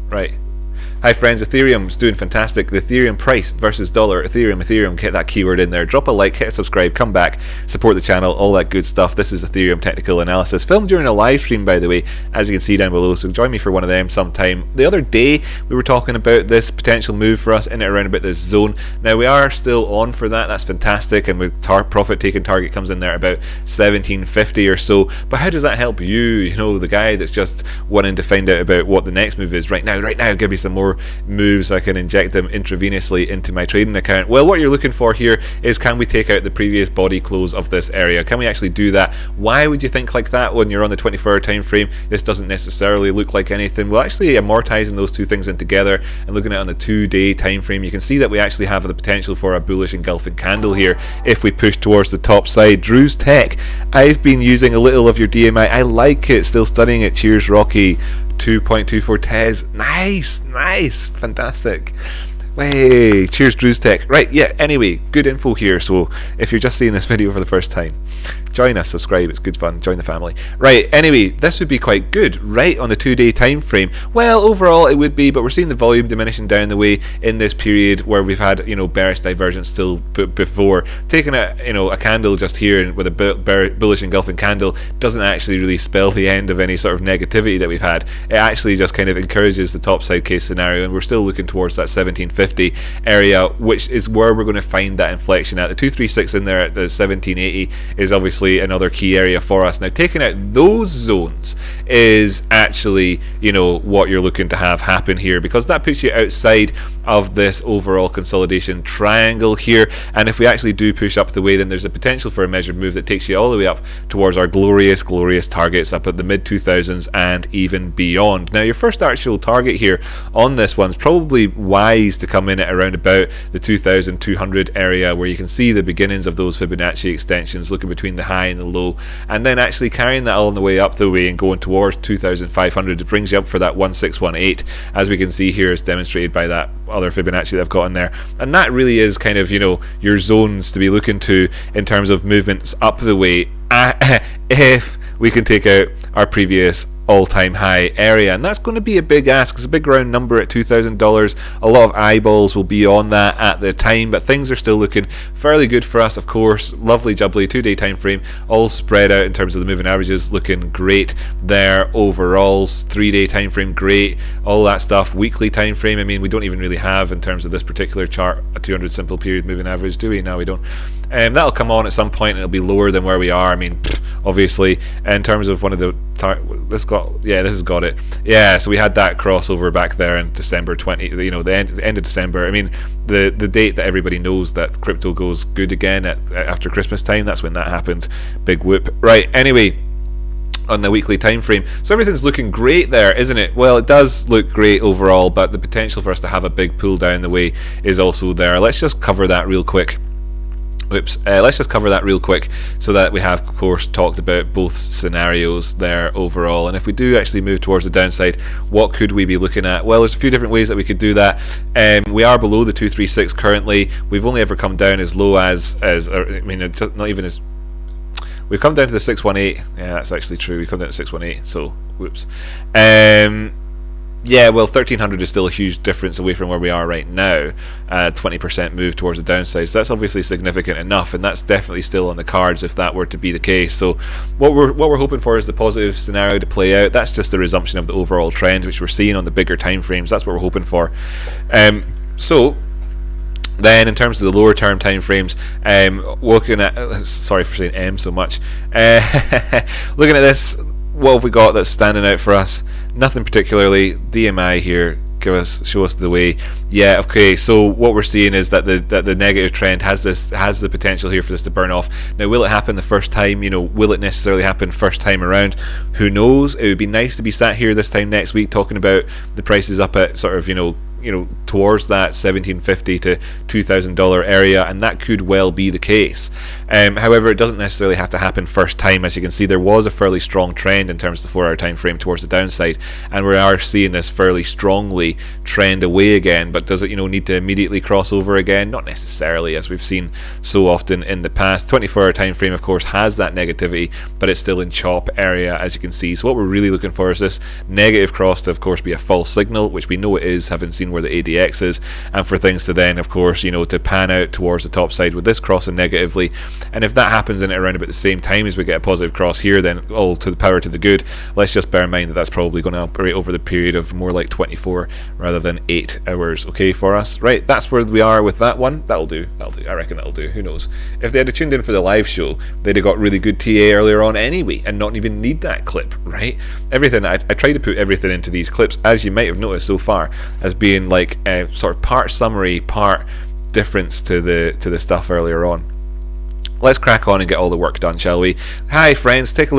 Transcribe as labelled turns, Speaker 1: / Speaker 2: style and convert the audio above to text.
Speaker 1: Right. Hi friends, Ethereum's doing fantastic. The Ethereum price versus dollar, Ethereum, get that keyword in there. Drop a like, hit a subscribe, come back, support the channel, all that good stuff. This is Ethereum technical analysis, filmed during a live stream, by the way, as you can see down below, so join me for one of them sometime. The other day, we were talking about this potential move for us in and around about this zone. Now, we are still on for that, that's fantastic, and with profit taking target comes in there about 1750 or so. But how does that help you, you know, the guy that's just wanting to find out about what the next move is right now, give me some more moves so I can inject them intravenously into my trading account? Well, what you're looking for here is, can we take out the previous body close of this area? Can we actually do that? Why would you think like that when you're on the 24-hour time frame? This doesn't necessarily look like anything. Well, actually amortizing those two things in together and looking at it on the 2-day time frame, you can see that we actually have the potential for a bullish engulfing candle here if we push towards the top side. Drew's Tech, I've been using a little of your DMI. I like it, still studying it. Cheers, Rocky. 2.24 TES. Nice, fantastic. Hey, cheers, Drew's Tech. Right, yeah, anyway, good info here. So if you're just seeing this video for the first time, join us, subscribe, it's good fun, join the family. Right, anyway, this would be quite good, right, on the 2-day time frame. Well, overall it would be, but we're seeing the volume diminishing down the way in this period where we've had, you know, bearish divergence still before. Taking a, you know, a candle just here with a bullish engulfing candle doesn't actually really spell the end of any sort of negativity that we've had. It actually just kind of encourages the top side case scenario, and we're still looking towards that 1750 area, which is where we're going to find that inflection at. The 236 in there at the 1780 is obviously another key area for us. Now, taking out those zones is actually, you know, what you're looking to have happen here, because that puts you outside of this overall consolidation triangle here. And if we actually do push up the way, then there's a potential for a measured move that takes you all the way up towards our glorious targets up at the mid 2000s and even beyond. Now, your first actual target here on this one's probably wise to come in at around about the 2200 area, where you can see the beginnings of those Fibonacci extensions, looking between the high and the low, and then actually carrying that all the way up the way and going towards 2500. It brings you up for that 1618, as we can see here, is demonstrated by that other Fibonacci that I've got in there. And that really is kind of, you know, your zones to be looking to in terms of movements up the way if we can take out our previous all-time high area. And that's going to be a big ask. It's a big round number at $2,000. A lot of eyeballs will be on that at the time, but things are still looking fairly good for us, of course. Lovely jubbly 2-day time frame, all spread out in terms of the moving averages, looking great there overall. 3-day time frame, great, all that stuff. Weekly time frame, I mean, we don't even really have, in terms of this particular chart, a 200 simple period moving average, do we? No, we don't. That'll come on at some point, and it'll be lower than where we are. I mean, obviously, in terms of one of the this has got it. Yeah, so we had that crossover back there in December 20, you know, the end of December. I mean, the date that everybody knows that crypto goes good again after Christmas time, that's when that happened. Big whoop. Right, anyway, on the weekly time frame, so everything's looking great there, isn't it? Well, it does look great overall, but the potential for us to have a big pull down the way is also there. Let's just cover that real quick. Let's just cover that real quick, so that we have, of course, talked about both scenarios there overall. And if we do actually move towards the downside, what could we be looking at? Well, there's a few different ways that we could do that. We are below the 236 currently. We've only ever come down as low as I mean, not even as, we've come down to the 618. Yeah, that's actually true. We've come down to 618. So, whoops. Yeah, well, 1300 is still a huge difference away from where we are right now. 20% move towards the downside, so that's obviously significant enough, and that's definitely still on the cards if that were to be the case. So what we're hoping for is the positive scenario to play out. That's just the resumption of the overall trend, which we're seeing on the bigger time frames. That's what we're hoping for. So then, in terms of the lower term time frames, looking at, sorry for saying M so much, looking at this, what have we got that's standing out for us? Nothing particularly. DMI here, show us the way. Yeah, okay, so what we're seeing is that the negative trend has the potential here for this to burn off. Now, will it happen the first time? You know, will it necessarily happen first time around? Who knows? It would be nice to be sat here this time next week talking about the prices up at sort of, you know, towards that $1,750 to $2,000 area, and that could well be the case. However, it doesn't necessarily have to happen first time. As you can see, there was a fairly strong trend in terms of the 4-hour time frame towards the downside, and we are seeing this fairly strongly trend away again. But does it need to immediately cross over again? Not necessarily, as we've seen so often in the past. 24-hour time frame, of course, has that negativity, but it's still in chop area, as you can see. So what we're really looking for is this negative cross to, of course, be a false signal, which we know it is, having seen where the ADX is, and for things to then, of course, to pan out towards the top side with this crossing negatively. And if that happens in around about the same time as we get a positive cross here, then all to the power to the good. Let's just bear in mind that that's probably going to operate over the period of more like 24 rather than 8 hours, okay, for us. Right, that's where we are with that one. That'll do. I reckon that'll do. Who knows? If they had tuned in for the live show, they'd have got really good TA earlier on anyway, and not even need that clip, right? Everything, I try to put everything into these clips, as you might have noticed so far, as being like a sort of part summary, part difference to the stuff earlier on. Let's crack on and get all the work done, shall we? Hi friends, take a look